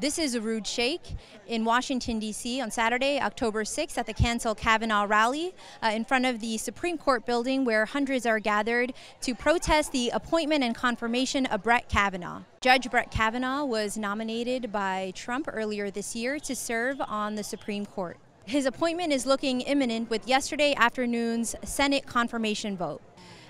This is a rude shake in Washington, D.C. on Saturday, October 6th at the Cancel Kavanaugh rally in front of the Supreme Court building where hundreds are gathered to protest the appointment and confirmation of Brett Kavanaugh. Judge Brett Kavanaugh was nominated by Trump earlier this year to serve on the Supreme Court. His appointment is looking imminent with yesterday afternoon's Senate confirmation vote.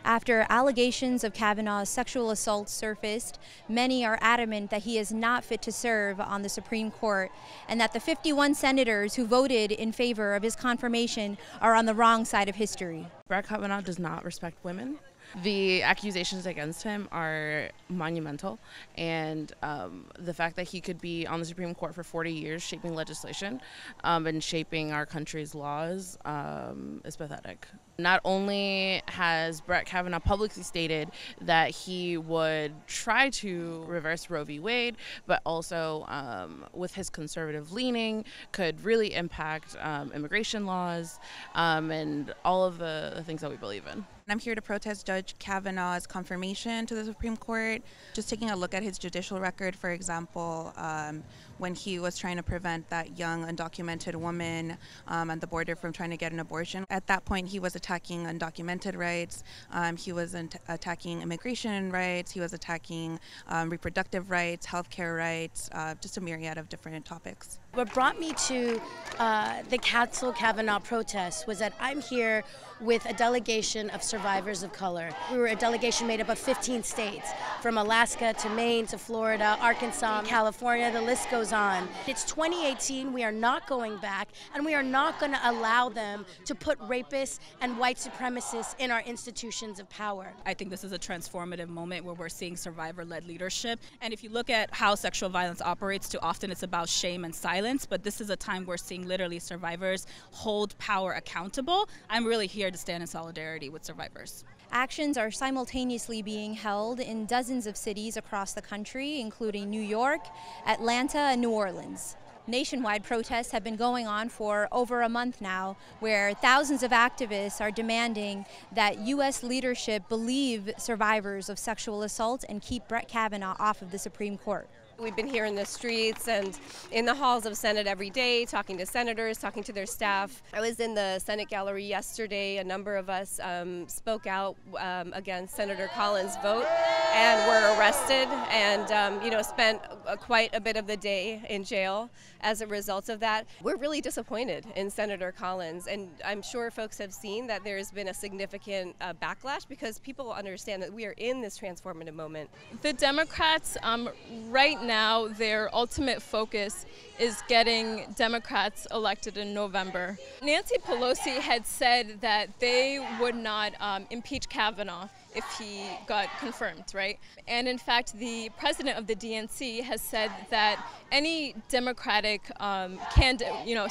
After allegations of Kavanaugh's sexual assault surfaced, many are adamant that he is not fit to serve on the Supreme Court and that the 51 senators who voted in favor of his confirmation are on the wrong side of history. Brett Kavanaugh does not respect women. The accusations against him are monumental, and the fact that he could be on the Supreme Court for 40 years shaping legislation and shaping our country's laws is pathetic. Not only has Brett Kavanaugh publicly stated that he would try to reverse Roe v. Wade, but also with his conservative leaning could really impact immigration laws and all of the things that we believe in. I'm here to protest Judge Kavanaugh's confirmation to the Supreme Court. Just taking a look at his judicial record, for example, when he was trying to prevent that young undocumented woman at the border from trying to get an abortion. At that point, he was attacking undocumented rights. He was attacking immigration rights. He was attacking reproductive rights, healthcare rights, just a myriad of different topics. What brought me to the Cancel Kavanaugh protest was that I'm here with a delegation of survivors of color. We were a delegation made up of 15 states, from Alaska to Maine to Florida, Arkansas, California, the list goes on. It's 2018, we are not going back, and we are not going to allow them to put rapists and white supremacists in our institutions of power. I think this is a transformative moment where we're seeing survivor-led leadership. And if you look at how sexual violence operates, too often it's about shame and silence, but this is a time we're seeing literally survivors hold power accountable. I'm really here to stand in solidarity with survivors. Actions are simultaneously being held in dozens of cities across the country, including New York, Atlanta, and New Orleans. Nationwide protests have been going on for over a month now, where thousands of activists are demanding that U.S. leadership believe survivors of sexual assault and keep Brett Kavanaugh off of the Supreme Court. We've been here in the streets and in the halls of Senate every day, talking to senators, talking to their staff. I was in the Senate gallery yesterday. A number of us spoke out against Senator Collins' vote and were arrested and spent quite a bit of the day in jail as a result of that. We're really disappointed in Senator Collins, and I'm sure folks have seen that there's been a significant backlash because people understand that we are in this transformative moment. The Democrats right now, their ultimate focus is getting Democrats elected in November. Nancy Pelosi had said that they would not impeach Kavanaugh if he got confirmed, right? And in fact, the president of the DNC has said that any Democratic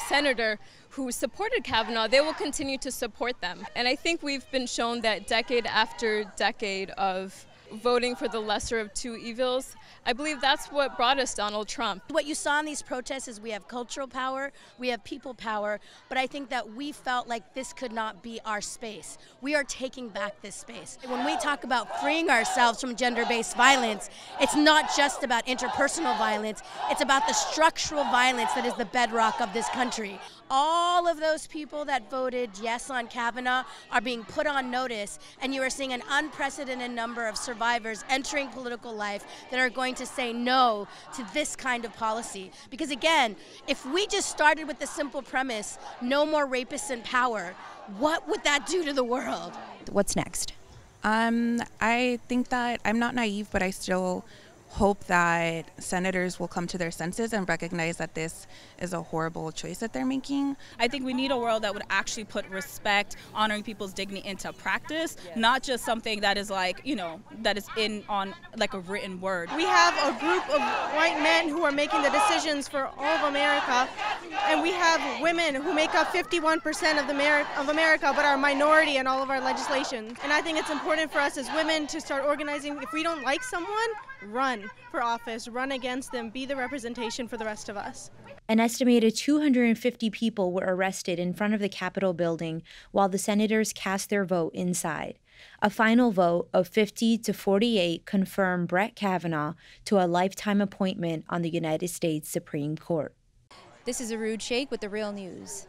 senator who supported Kavanaugh, they will continue to support them. And I think we've been shown that decade after decade of voting for the lesser of two evils, I believe that's what brought us Donald Trump. What you saw in these protests is we have cultural power, we have people power, but I think that we felt like this could not be our space. We are taking back this space. When we talk about freeing ourselves from gender-based violence, it's not just about interpersonal violence, it's about the structural violence that is the bedrock of this country. All of those people that voted yes on Kavanaugh are being put on notice, and you are seeing an unprecedented number of survivors entering political life that are going to say no to this kind of policy. Because again, if we just started with the simple premise, no more rapists in power, what would that do to the world? What's next? I think that I'm not naive, but I still hope that senators will come to their senses and recognize that this is a horrible choice that they're making. I think we need a world that would actually put respect, honoring people's dignity into practice, not just something that is like, that is on like a written word. We have a group of white men who are making the decisions for all of America, and we have women who make up 51% of America but are a minority in all of our legislation. And I think it's important for us as women to start organizing. If we don't like someone, run for office, run against them, be the representation for the rest of us. An estimated 250 people were arrested in front of the Capitol building while the senators cast their vote inside. A final vote of 50 to 48 confirmed Brett Kavanaugh to a lifetime appointment on the United States Supreme Court. This is Arud Sheikh with The Real News.